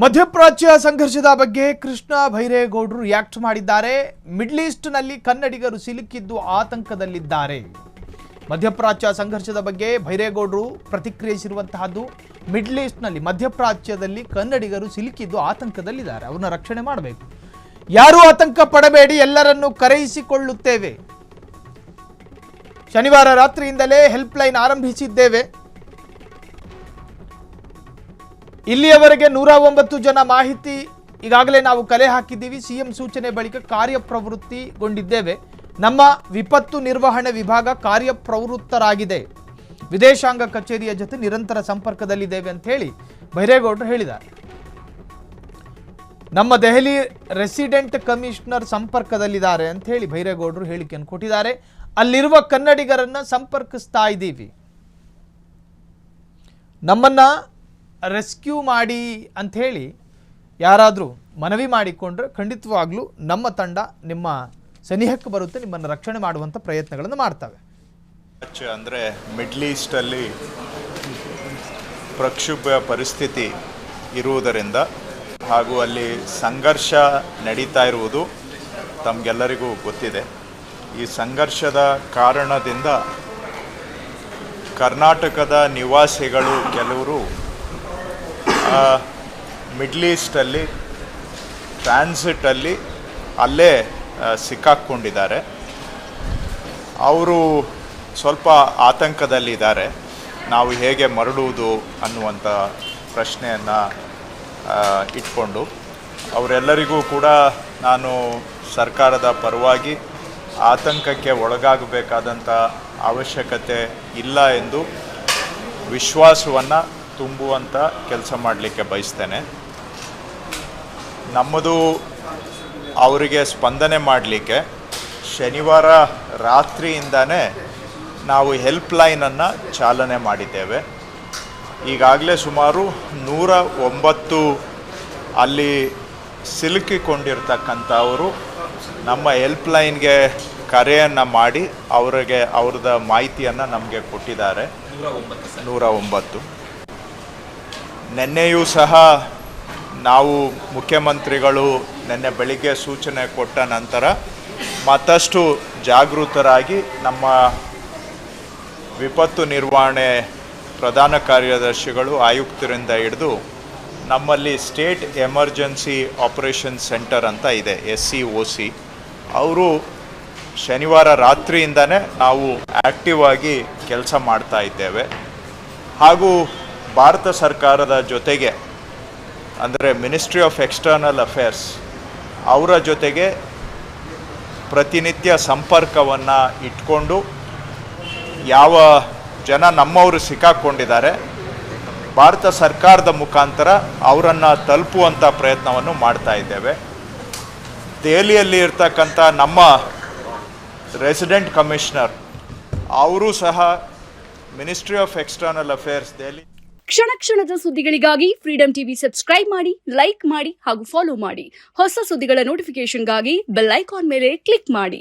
ಮಧ್ಯಪ್ರಾಚ್ಯ ಸಂಘರ್ಷದ ಬಗ್ಗೆ ಕೃಷ್ಣ ಭೈರೇಗೌಡರು ರಿಯಾಕ್ಟ್ ಮಾಡಿದ್ದಾರೆ. ಮಿಡ್ಲ್ ಈಸ್ಟ್ ನಲ್ಲಿ ಕನ್ನಡಿಗರು ಸಿಲುಕಿದ್ದು ಆತಂಕದಲ್ಲಿದ್ದಾರೆ. ಮಧ್ಯಪ್ರಾಚ್ಯ ಸಂಘರ್ಷದ ಬಗ್ಗೆ ಭೈರೇಗೌಡರು ಪ್ರತಿಕ್ರಿಯಿಸಿರುವಂತಹದ್ದು. ಮಿಡ್ಲ್ ಈಸ್ಟ್ ನಲ್ಲಿ ಮಧ್ಯಪ್ರಾಚ್ಯದಲ್ಲಿ ಕನ್ನಡಿಗರು ಸಿಲುಕಿದ್ದು ಆತಂಕದಲ್ಲಿದ್ದಾರೆ. ಅವರನ್ನು ರಕ್ಷಣೆ ಮಾಡಬೇಕು. ಯಾರೂ ಆತಂಕ ಪಡಬೇಡಿ, ಎಲ್ಲರನ್ನು ಕರೆಯಿಸಿಕೊಳ್ಳುತ್ತೇವೆ. ಶನಿವಾರ ರಾತ್ರಿಯಿಂದಲೇ ಹೆಲ್ಪ್ ಲೈನ್ ಆರಂಭಿಸಿದ್ದೇವೆ. ಇಲ್ಲಿಯವರೆಗೆ 109 ಜನ ಮಾಹಿತಿ ಈಗಾಗಲೇ ನಾವು ಕಲೆ ಹಾಕಿದ್ದೀವಿ. ಸಿಎಂ ಸೂಚನೆ ಬಳಿಕ ಕಾರ್ಯಪ್ರವೃತ್ತಿಗೊಂಡಿದ್ದೇವೆ. ನಮ್ಮ ವಿಪತ್ತು ನಿರ್ವಹಣೆ ವಿಭಾಗ ಕಾರ್ಯಪ್ರವೃತ್ತರಾಗಿದೆ. ವಿದೇಶಾಂಗ ಕಚೇರಿಯ ಜೊತೆ ನಿರಂತರ ಸಂಪರ್ಕದಲ್ಲಿದ್ದೇವೆ ಅಂತ ಹೇಳಿ ಭೈರೇಗೌಡರು ಹೇಳಿದ್ದಾರೆ. ನಮ್ಮ ದೆಹಲಿ ರೆಸಿಡೆಂಟ್ ಕಮಿಷನರ್ ಸಂಪರ್ಕದಲ್ಲಿದ್ದಾರೆ ಅಂತ ಹೇಳಿ ಭೈರೇಗೌಡರು ಹೇಳಿಕೆಯನ್ನು ಕೊಟ್ಟಿದ್ದಾರೆ. ಅಲ್ಲಿರುವ ಕನ್ನಡಿಗರನ್ನ ಸಂಪರ್ಕಿಸ್ತಾ ಇದ್ದೀವಿ. ನಮ್ಮನ್ನ ರೆಸ್ಕ್ಯೂ ಮಾಡಿ ಅಂಥೇಳಿ ಯಾರಾದರೂ ಮನವಿ ಮಾಡಿಕೊಂಡ್ರೆ ಖಂಡಿತವಾಗ್ಲೂ ನಮ್ಮ ತಂಡ ನಿಮ್ಮ ಸನಿಹಕ್ಕೆ ಬರುತ್ತೆ, ನಿಮ್ಮನ್ನು ರಕ್ಷಣೆ ಮಾಡುವಂಥ ಪ್ರಯತ್ನಗಳನ್ನು ಮಾಡ್ತವೆ. ಅಂದರೆ ಮಿಡ್ಲ್ ಈಸ್ಟಲ್ಲಿ ಪ್ರಕ್ಷುಬ್ಧ ಪರಿಸ್ಥಿತಿ ಇರುವುದರಿಂದ ಹಾಗೂ ಅಲ್ಲಿ ಸಂಘರ್ಷ ನಡೀತಾ ಇರುವುದು ತಮಗೆಲ್ಲರಿಗೂ ಗೊತ್ತಿದೆ. ಈ ಸಂಘರ್ಷದ ಕಾರಣದಿಂದ ಕರ್ನಾಟಕದ ನಿವಾಸಿಗಳು ಕೆಲವರು ಮಿಡ್ಲ್ ಈಸ್ಟಲ್ಲಿ ಟ್ರಾನ್ಸಿಟಲ್ಲಿ ಅಲ್ಲೇ ಸಿಕ್ಕಾಕ್ಕೊಂಡಿದ್ದಾರೆ. ಅವರು ಸ್ವಲ್ಪ ಆತಂಕದಲ್ಲಿದ್ದಾರೆ. ನಾವು ಹೇಗೆ ಮರಳುವುದು ಅನ್ನುವಂಥ ಪ್ರಶ್ನೆಯನ್ನು ಇಟ್ಕೊಂಡು ಅವರೆಲ್ಲರಿಗೂ ಕೂಡ ನಾನು ಸರ್ಕಾರದ ಪರವಾಗಿ ಆತಂಕಕ್ಕೆ ಒಳಗಾಗಬೇಕಾದಂಥ ಅವಶ್ಯಕತೆ ಇಲ್ಲ ಎಂದು ವಿಶ್ವಾಸವನ್ನು ತುಂಬುವಂಥ ಕೆಲಸ ಮಾಡಲಿಕ್ಕೆ ಬಯಸ್ತೇನೆ. ನಮ್ಮದು ಅವರಿಗೆ ಸ್ಪಂದನೆ ಮಾಡಲಿಕ್ಕೆ ಶನಿವಾರ ರಾತ್ರಿಯಿಂದನೇ ನಾವು ಹೆಲ್ಪ್ ಲೈನನ್ನು ಚಾಲನೆ ಮಾಡಿದ್ದೇವೆ. ಈಗಾಗಲೇ ಸುಮಾರು 109 ಅಲ್ಲಿ ಸಿಲುಕಿಕೊಂಡಿರ್ತಕ್ಕಂಥವರು ನಮ್ಮ ಹೆಲ್ಪ್ ಲೈನ್ಗೆ ಕರೆಯನ್ನು ಮಾಡಿ ಅವ್ರದ್ದು ಮಾಹಿತಿಯನ್ನು ನಮಗೆ ಕೊಟ್ಟಿದ್ದಾರೆ. 109 ನಿನ್ನೆಯೂ ಸಹ ನಾವು ಮುಖ್ಯಮಂತ್ರಿಗಳು ನಿನ್ನೆ ಬೆಳಿಗ್ಗೆ ಸೂಚನೆ ಕೊಟ್ಟ ನಂತರ ಮತ್ತಷ್ಟು ಜಾಗೃತರಾಗಿ ನಮ್ಮ ವಿಪತ್ತು ನಿರ್ವಹಣೆ ಪ್ರಧಾನ ಕಾರ್ಯದರ್ಶಿಗಳು ಆಯುಕ್ತರಿಂದ ಹಿಡಿದು ನಮ್ಮಲ್ಲಿ ಸ್ಟೇಟ್ ಎಮರ್ಜೆನ್ಸಿ ಆಪರೇಷನ್ ಸೆಂಟರ್ ಅಂತ ಇದೆ, SCOC, ಅವರು ಶನಿವಾರ ರಾತ್ರಿಯಿಂದನೇ ನಾವು ಆ್ಯಕ್ಟಿವ್ ಆಗಿ ಕೆಲಸ ಮಾಡ್ತಾ ಇದ್ದೇವೆ. ಹಾಗೂ ಭಾರತ ಸರ್ಕಾರದ ಜೊತೆಗೆ ಅಂದರೆ ಮಿನಿಸ್ಟ್ರಿ ಆಫ್ ಎಕ್ಸ್ಟರ್ನಲ್ ಅಫೇರ್ಸ್ ಅವರ ಜೊತೆಗೆ ಪ್ರತಿನಿತ್ಯ ಸಂಪರ್ಕವನ್ನು ಇಟ್ಕೊಂಡು ಯಾವ ಜನ ನಮ್ಮವರು ಸಿಕ್ಕಾಕ್ಕೊಂಡಿದ್ದಾರೆ ಭಾರತ ಸರ್ಕಾರದ ಮುಖಾಂತರ ಅವರನ್ನು ತಲುಪುವಂಥ ಪ್ರಯತ್ನವನ್ನು ಮಾಡ್ತಾ ಇದ್ದೇವೆ. ದೆಹಲಿಯಲ್ಲಿ ಇರ್ತಕ್ಕಂಥ ನಮ್ಮ ರೆಸಿಡೆಂಟ್ ಕಮಿಷನರ್ ಅವರು ಸಹ ministry of external affairs Delhi. ಕ್ಷಣ ಕ್ಷಣದ ಸುದ್ದಿಗಳಿಗಾಗಿ ಫ್ರೀಡಂ ಟಿವಿ ಸಬ್ಸ್ಕ್ರೈಬ್ ಮಾಡಿ, ಲೈಕ್ ಮಾಡಿ ಹಾಗೂ ಫಾಲೋ ಮಾಡಿ. ಹೊಸ ಸುದ್ದಿಗಳ ನೋಟಿಫಿಕೇಶನ್ಗಾಗಿ ಬೆಲ್ ಐಕಾನ್ ಮೇಲೆ ಕ್ಲಿಕ್ ಮಾಡಿ.